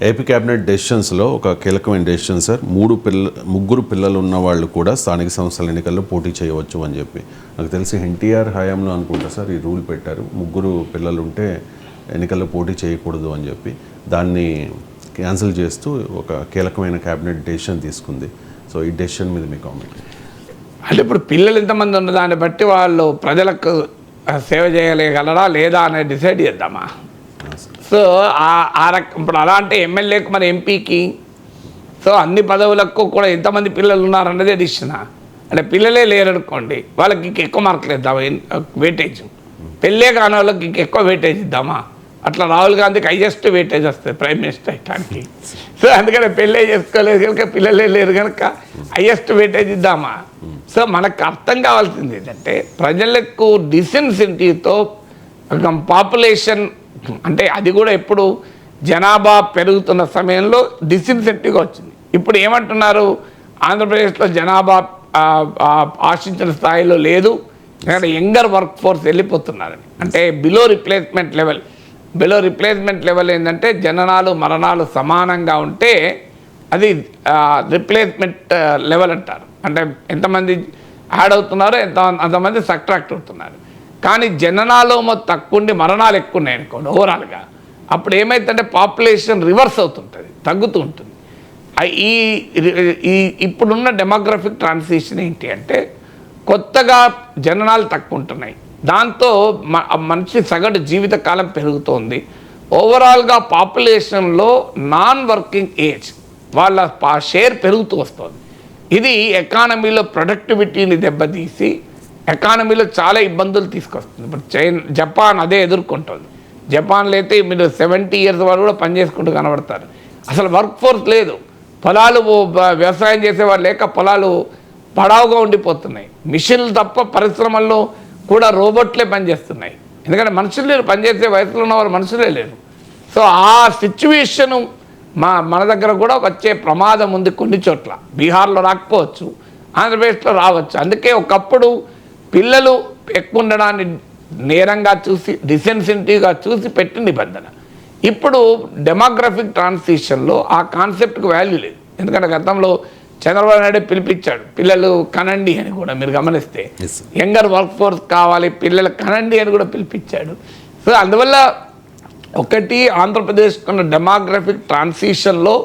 AP cabinet డెసిషన్స్లో ఒక కీలకమైన decision sir, ముగ్గురు పిల్లలు ఉన్న వాళ్ళు కూడా స్థానిక సంస్థల ఎన్నికల్లో పోటీ చేయవచ్చు అని చెప్పి. నాకు తెలిసి ఎన్టీఆర్ హయాంలో అనుకుంటా సార్ ఈ రూల్ పెట్టారు, ముగ్గురు పిల్లలు ఉంటే ఎన్నికల్లో పోటీ చేయకూడదు అని చెప్పి. దాన్ని క్యాన్సిల్ చేస్తూ ఒక కీలకమైన క్యాబినెట్ డెసిషన్ తీసుకుంది. సో ఈ డెసిషన్ మీద మీ కామెంట్ అంటే ఇప్పుడు పిల్లలు ఎంతమంది ఉన్న దాన్ని బట్టి వాళ్ళు ప్రజలకు సేవ చేయగలరా లేదా అనేది డిసైడ్ చేద్దామా. సో ఇప్పుడు అలా అంటే ఎమ్మెల్యేకి మరి ఎంపీకి సో అన్ని పదవులకు కూడా ఎంతమంది పిల్లలు ఉన్నారన్నదే డిసిషనా. అంటే పిల్లలే లేరనుకోండి, వాళ్ళకి ఎక్కువ మార్కులు ఇద్దామా వెయిటేజ్, పెళ్ళే కాని వాళ్ళకి ఎక్కువ వెయిటేజ్ ఇద్దామా. అట్లా రాహుల్ గాంధీకి హైయెస్ట్ వెయిటేజ్ వస్తుంది ప్రైమ్ మినిస్టర్ అయ్యడానికి. సో అందుకని పెళ్ళే చేసుకోలేదు కనుక, పిల్లలే లేరు కనుక హైయెస్ట్ వెయిటేజ్ ఇద్దామా. సో మనకు అర్థం కావాల్సింది ఏంటంటే ప్రజలకు డిసెన్సిటీతో పాపులేషన్ అంటే అది కూడా ఎప్పుడు జనాభా పెరుగుతున్న సమయంలో డిసెన్సిటీగా వచ్చింది. ఇప్పుడు ఏమంటున్నారు, ఆంధ్రప్రదేశ్లో జనాభా ఆశించిన స్థాయిలో లేదు, ఎందుకంటే యంగర్ వర్క్ ఫోర్స్ వెళ్ళిపోతున్నారని. అంటే బిలో రిప్లేస్మెంట్ లెవెల్ ఏంటంటే జననాలు మరణాలు సమానంగా ఉంటే అది రిప్లేస్మెంట్ లెవెల్ అంటారు. అంటే ఎంతమంది యాడ్ అవుతున్నారో అంతమంది సబ్ట్రాక్ట్ అవుతున్నారు. కానీ జననాలు తక్కువ ఉండి మరణాలు ఎక్కువ ఉన్నాయి అనుకోండి ఓవరాల్గా, అప్పుడు ఏమైతుందంటే పాపులేషన్ రివర్స్ అవుతుంటుంది, తగ్గుతూ ఉంటుంది. ఈ ఇప్పుడున్న డెమోగ్రఫిక్ ట్రాన్సిషన్ ఏంటి అంటే కొత్తగా జననాలు తక్కువ ఉంటున్నాయి, దాంతో మనిషి సగటు జీవితకాలం పెరుగుతోంది. ఓవరాల్గా పాపులేషన్లో నాన్ వర్కింగ్ ఏజ్ వాళ్ళ షేర్ పెరుగుతూ వస్తుంది. ఇది ఎకానమీలో ప్రొడక్టివిటీని దెబ్బతీసి ఎకానమీలో చాలా ఇబ్బందులు తీసుకొస్తుంది. ఇప్పుడు జపాన్ అదే ఎదుర్కొంటుంది. జపాన్లో అయితే మీరు 70 years వాళ్ళు కూడా పనిచేసుకుంటూ కనబడతారు. అసలు వర్క్ ఫోర్స్ లేదు, పొలాలు వ్యవసాయం చేసేవాళ్ళు లేక పొలాలు పడావుగా ఉండిపోతున్నాయి. మిషన్లు తప్ప పరిశ్రమల్లో కూడా రోబోట్లే పనిచేస్తున్నాయి, ఎందుకంటే మనుషులు లేరు, పనిచేసే వయసులో ఉన్న వాళ్ళు మనుషులే లేరు. సో ఆ సిచ్యువేషను మన దగ్గర కూడా వచ్చే ప్రమాదం ఉంది కొన్ని చోట్ల. బీహార్లో రాకపోవచ్చు, ఆంధ్రప్రదేశ్లో రావచ్చు. అందుకే ఒకప్పుడు పిల్లలు ఎక్కువ ఉండడాన్ని నేరంగా చూసి డిసెన్సిటివ్గా చూసి పెట్టిన నిబంధన. ఇప్పుడు డెమోగ్రఫిక్ ట్రాన్సిషన్లో ఆ కాన్సెప్ట్కి వాల్యూ లేదు. ఎందుకంటే గతంలో చంద్రబాబు నాయుడు పిలిపించాడు పిల్లలు కనండి అని కూడా, మీరు గమనిస్తే యంగర్ వర్క్ ఫోర్స్ కావాలి పిల్లలు కనండి అని కూడా పిలిపించాడు. సో అందువల్ల ఒకటి ఆంధ్రప్రదేశ్కున్న డెమోగ్రఫిక్ ట్రాన్సిషన్లో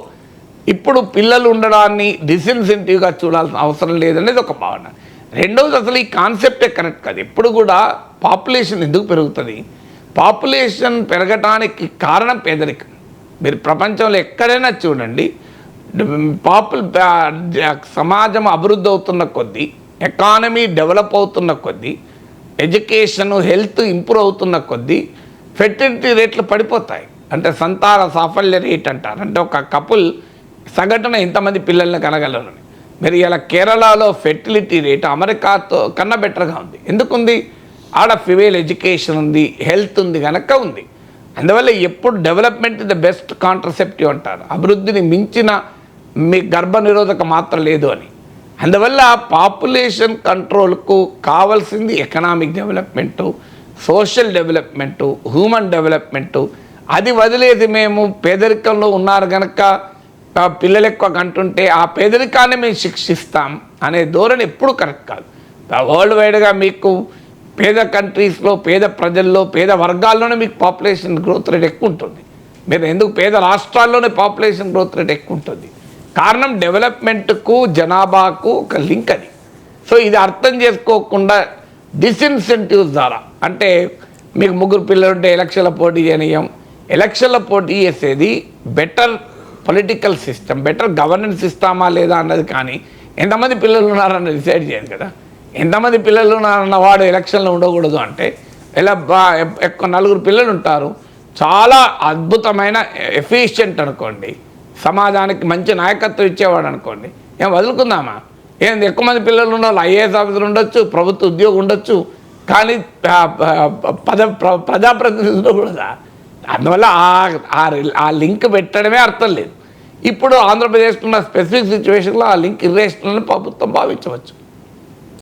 ఇప్పుడు పిల్లలు ఉండడాన్ని డిసెన్సిటివ్గా చూడాల్సిన అవసరం లేదనేది ఒక భావన. రెండవది అసలు ఈ కాన్సెప్టే కరెక్ట్ కాదు. ఎప్పుడు కూడా పాపులేషన్ ఎందుకు పెరుగుతుంది, పాపులేషన్ పెరగటానికి కారణం పేదరికం. మీరు ప్రపంచంలో ఎక్కడైనా చూడండి, సమాజం అభివృద్ధి అవుతున్న కొద్దీ, ఎకానమీ డెవలప్ అవుతున్న కొద్దీ, ఎడ్యుకేషన్ హెల్త్ ఇంప్రూవ్ అవుతున్న కొద్దీ ఫెర్టిలిటీ రేట్లు పడిపోతాయి. అంటే సంతాన సాఫల్య రేట్ అంటారు. అంటే ఒక కపుల్ సగటున ఎంతమంది పిల్లల్ని కనగలరని. మీరు ఇలా కేరళలో ఫెర్టిలిటీ రేట్ అమెరికాతో కన్నా బెటర్గా ఉంది. ఎందుకుంది, ఆడ ఫిమేల్ ఎడ్యుకేషన్ ఉంది, హెల్త్ ఉంది కనుక ఉంది. అందువల్ల ఎప్పుడు డెవలప్మెంట్ ద బెస్ట్ కాంట్రసెప్టివ్ అంటారు, అభివృద్ధిని మించిన మీ గర్భనిరోధక మాత్రం లేదు అని. అందువల్ల పాపులేషన్ కంట్రోల్కు కావాల్సింది economic development, social development, human development. అది వదిలేసి మేము పేదరికంలో ఉన్నారు కనుక పిల్లలు ఎక్కువ కంటుంటే ఆ పేదరికాన్ని మేము శిక్షిస్తాం అనే ధోరణి ఎప్పుడు కరెక్ట్ కాదు. వరల్డ్ వైడ్గా మీకు పేద కంట్రీస్లో, పేద ప్రజల్లో, పేద వర్గాల్లోనే మీకు పాపులేషన్ గ్రోత్ రేట్ ఎక్కువ ఉంటుంది. మీరు ఎందుకు పేద రాష్ట్రాల్లోనే పాపులేషన్ గ్రోత్ రేట్ ఎక్కువ ఉంటుంది, కారణం డెవలప్మెంట్కు జనాభాకు ఒక లింక్ అది. సో ఇది అర్థం చేసుకోకుండా డిసెన్సిటివ్స్ ద్వారా, అంటే మీకు ముగ్గురు పిల్లలు ఉంటే ఎలక్షన్ల పోటీ చేయనీయం, ఎలక్షన్ల పోటీ చేసేది better political system, better governance ఇస్తామా లేదా అన్నది, కానీ ఎంతమంది పిల్లలు ఉన్నారన్న డిసైడ్ చేయదు కదా. ఎంతమంది పిల్లలు ఉన్నారన్న వాడు ఎలక్షన్లో ఉండకూడదు అంటే ఇలా ఎక్కువ 4 పిల్లలు ఉంటారు, చాలా అద్భుతమైన ఎఫిషియెంట్ అనుకోండి, సమాజానికి మంచి నాయకత్వం ఇచ్చేవాడు అనుకోండి, ఏం వదులుకుందామా. ఏంది ఎక్కువ మంది పిల్లలు ఉన్న వాళ్ళు ఐఏఎస్ ఆఫీసర్ ఉండొచ్చు, ప్రభుత్వ ఉద్యోగం ఉండొచ్చు, కానీ ప్రజాప్రతినిధులు కూడా. అందువల్ల ఆ లింక్ పెట్టడమే అర్థం లేదు. ఇప్పుడు ఆంధ్రప్రదేశ్లో ఉన్న స్పెసిఫిక్ సిచ్యువేషన్లో ఆ లింక్ ఇర్రేషనల్ అని ప్రభుత్వం భావించవచ్చు.